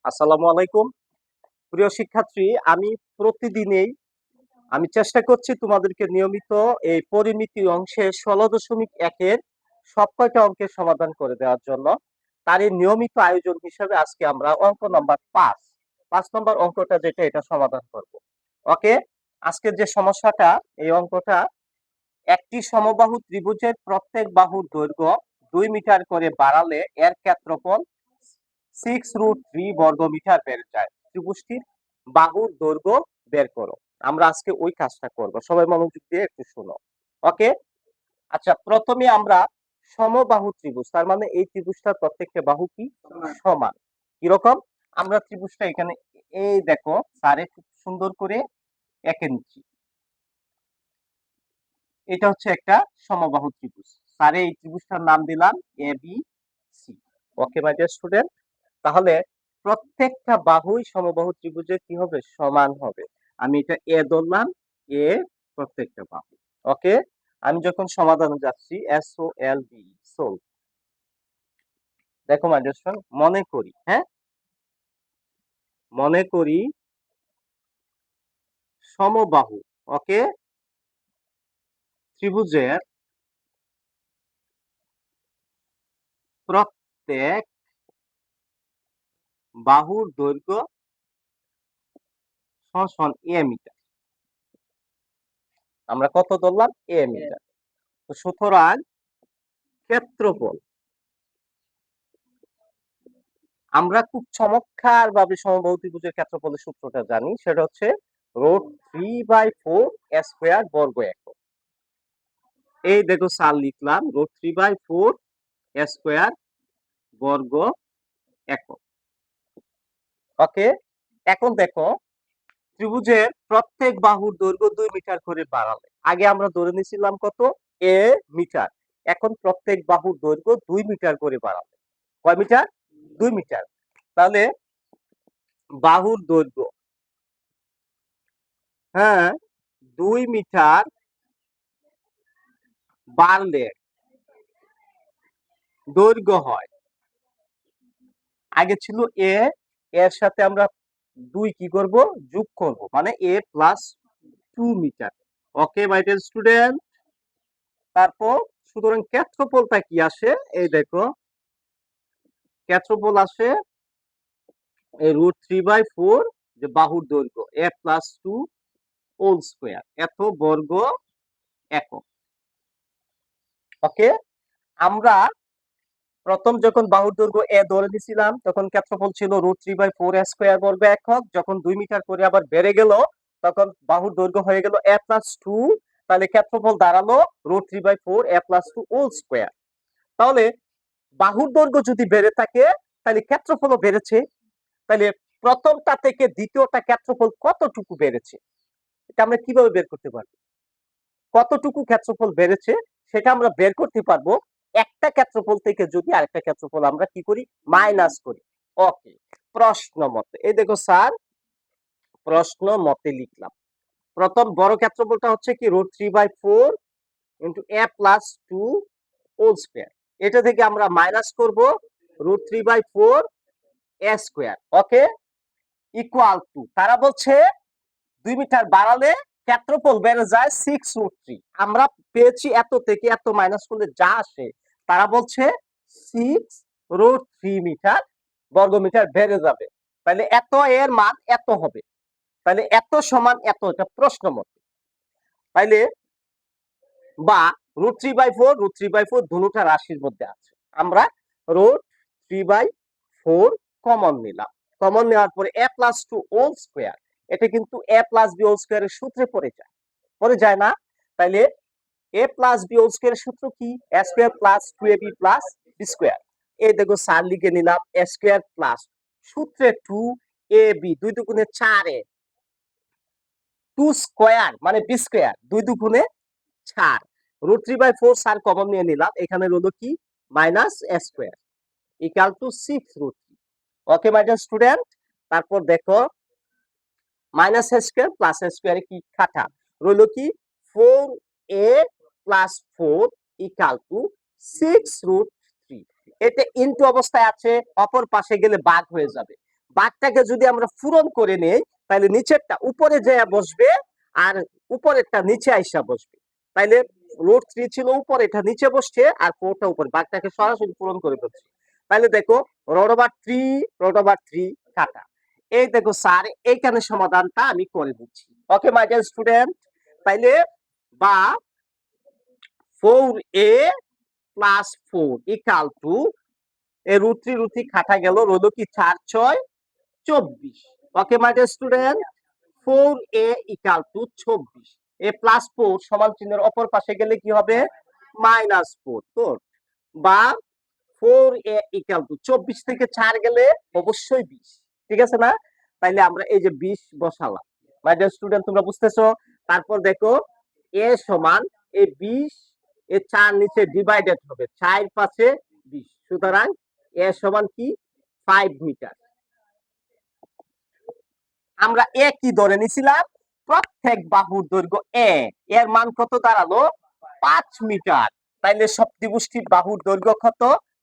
আসসালামু আলাইকুম প্রিয় শিক্ষার্থী। আমি প্রতিদিনই চেষ্টা করছি তোমাদেরকে নিয়মিত এই পরিমিতি অংশে 16.1 সব কয়টা অঙ্কের সমাধান করে দেওয়ার জন্য। তারই নিয়মিত আয়োজন হিসেবে আজকে আমরা অঙ্ক নাম্বার 5 নম্বর অঙ্কটা যেটা এটা সমাধান করব। ওকে, আজকের যে সমস্যাটা, এই অঙ্কটা একটি সমবাহু ত্রিভুজের প্রত্যেক বাহুর দৈর্ঘ্য 2 মিটার করে বাড়ালে এর ক্ষেত্রফল 6√3 বর্গ মিটার বেড়ে যায়। ত্রিভুজটির বাহুর দৈর্ঘ্য বের করো। আমরা আজকে ওই কাজটা করব, সবাই মনোযোগ দিয়ে একটু শোনো। ওকে, আচ্ছা, প্রথমে আমরা সমবাহু ত্রিভুজ, তার মানে এই ত্রিভুজটার প্রত্যেকটা বাহু কি সমান। কিরকম? আমরা ত্রিভুজটা এখানে এই দেখো স্যারে খুব সুন্দর করে এঁকে নিচ্ছি। এটা হচ্ছে একটা সমবাহু ত্রিভুজ। স্যারে এই ত্রিভুজটার নাম দিলাম A B C. Okay my dear student, তাহলে প্রত্যেকটা বাহুই সমবাহু ত্রিভুজের কি হবে? সমান হবে। আমি এটা এ ধরলাম, এ প্রত্যেকটা বাহু। ওকে, আমি যখন সমাধানে যাচ্ছি, S O L V, sol. দেখো মাই ডিয়ার স্টুডেন্ট, মনে করি, হ্যাঁ, মনে করি সমবাহু, ওকে, ত্রিভুজের প্রত্যেক বাহুর দৈর্ঘ্য সমান এ মিটার। আমরা কত ধরলাম? এ মিটার। তো সুতরাং ক্ষেত্রফল, আমরা খুব চমৎকার ভাবে সমবাহু ত্রিভুজের ক্ষেত্রফলের সূত্রটা জানি, সেটা হচ্ছে √3/4 স্কয়ার বর্গ একক। এই দেখো স্যার লিখলাম √3/4 স্কয়ার বর্গ একক। ওকে, এখন দেখো ত্রিভুজের প্রত্যেক বাহুর দৈর্ঘ্য 2 মিটার করে বাড়ালে, আগে আমরা ধরে নিয়েছিলাম কত? এ মিটার। এখন প্রত্যেক বাহুর দৈর্ঘ্য 2 মিটার করে বাড়ালে কয় মিটার? 2 মিটার। তাহলে বাহুর দৈর্ঘ্য, হ্যাঁ, 2 মিটার বাড়লে দৈর্ঘ্য হয়, আগে ছিল এ, এর সাথে আমরা 2 কি করব? যোগ করব, মানে A plus 2 metre. Okay my dear student, তারপর সুতরাং ক্ষেত্রফলটা কি আসে? এই দেখো ক্ষেত্রফল আসে এই √3/4, যে বাহুর দৈর্ঘ্য, এ প্লাস 2 হোল স্কয়ার, এত বর্গ একক। ওকে, আমরা প্রথম যখন বাহুর দৈর্ঘ্য এ ধরে দিছিলাম, তখন ক্ষেত্রফল ছিল √3/4 স্কয়ার বর্গ একক। যখন 2 মিটার করে আবার বেড়ে গেল, তখন বাহুর দৈর্ঘ্য হয়ে গেল এ প্লাস 2। তাহলে ক্ষেত্রফল দাঁড়ালো √3/4 এ প্লাস 2 হোল স্কয়ার। তাহলে বাহুর দৈর্ঘ্য যদি বেড়ে থাকে, তাহলে ক্ষেত্রফলও বেড়েছে। তাহলে প্রথমটা থেকে দ্বিতীয়টা ক্ষেত্রফল কতটুকু বেড়েছে, এটা আমরা কিভাবে বের করতে পারবো? কতটুকু ক্ষেত্রফল বেড়েছে সেটা আমরা বের করতে পারবো একটা ক্ষেত্রফল থেকে যদি আরেকটা ক্ষেত্রফল আমরা কি করি? মাইনাস করি। ওকে, প্রশ্ন মতে, এই দেখো স্যার প্রশ্ন মতে লিখলাম, প্রথম বড় ক্ষেত্রফলটা হচ্ছে কি √3/4 ইন্টু এ প্লাস 2 হোল স্কয়ার। এটা থেকে আমরা মাইনাস করব √3/4 এ স্কয়ার। ওকে, ইকুয়াল টু, তারা বলছে 2 মিটার বাড়ালে ক্ষেত্রফল বেড়ে যায় 6√3। আমরা পেয়েছি এত থেকে এত মাইনাস করলে যা আসে, তারা বলছে 6√3 মিটার বর্গমিটার বেড়ে যাবে। তাহলে এত এর মান এত হবে, তাহলে এত সমান এত, এটা প্রশ্ন মতে। তাইলে বা √3/4 দুটোটা রাশির মধ্যে আছে, আমরা √3/4 কমন নিলাম। কমন নেওয়ার পরে এ প্লাস 2 হোল স্কয়ার, এটা কিন্তু এ প্লাস বি হোল স্কয়ারের সূত্রে পড়ে যায় না? তাইলে এ প্লাস বি হোল স্কয়ারের সূত্র কি? A square plus 2ab plus B square. এই দেখো স্যার লিখে নিলাম এ স্কয়ার প্লাস সূত্রে 2ab, 2 দুগুণে 4, 2 স্কয়ার মানে বি স্কয়ার, 2 দুগুণে 4। √3/4 স্যার কমন নিয়ে নিলাম, এখানে রইল কি? Minus A square equal to 6√3। Okay my dear student, তারপর দেখো মাইনাস এ স্কয়ার প্লাস এ স্কয়ারে কি কাটা, রইল কি? 4a plus 4 equal to 6√3। এটা ইনটু অবস্থায় আছে, অপর পাশে গেলে ভাগ হয়ে যাবে। বাঘটাকে যদি আমরা পূরণ করে নেই তাহলে নিচেরটা উপরে যেয়ে বসবে আর উপরেরটা নিচে আইসা বসবে। তাইলে √3 ছিল উপরে, এটা নিচে বসছে, আর 4টা উপরে, বাঘটাকে সরাসরি পূরণ করে ফেলছে। তাহলে দেখো √3 কাটা। এই দেখো স্যার এইখানে সমাধানটা আমি করে দিচ্ছি। ওকে মাই ডিয়ার স্টুডেন্ট, তাইলে বা 4a + 4 = এই √3 কাটা গেল, রইল কি 4 6 24। ওকে my dear student, 4a = 24। a + 4 সমান চিহ্নের অপর পাশে গেলে কি হবে? -4। তো বা 4a = 24 থেকে 4 গেলে অবশ্যই 20, ঠিক আছে না? তাইলে আমরা এই যে 20 বসালাম। মাই ডিয়ার স্টুডেন্ট, তোমরা বুঝতেছো? তারপর দেখো a সমান এই 20 এ 4 নিচে ডিভাইডেড হবে, 4 5 20, সুতরাং a সমান কি 5 মিটার। আমরা এ কি ধরে নিছিলাম? প্রত্যেক বাহুর দৈর্ঘ্য এ, এর মান কত দাঁড়ালো? 5 মিটার। তাইলে সপ্তভুষ্টির বাহুর দৈর্ঘ্য কত?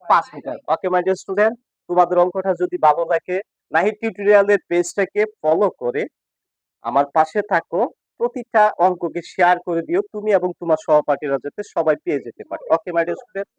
5 মিটার। ওকে মাই ডিয়ার স্টুডেন্ট, তোমাদের অঙ্কটা যদি ভালো লাগে নাহিদ টিউটোরিয়ালের পেজটাকে ফলো করে আমার পাশে থাকো, প্রতিটা অঙ্ককে শেয়ার করে দিও তুমি এবং তোমার সহপাঠীরা যাতে সবাই পেয়ে যেতে পারে। ওকে মাই ডিয়ার স্টুডেন্ট।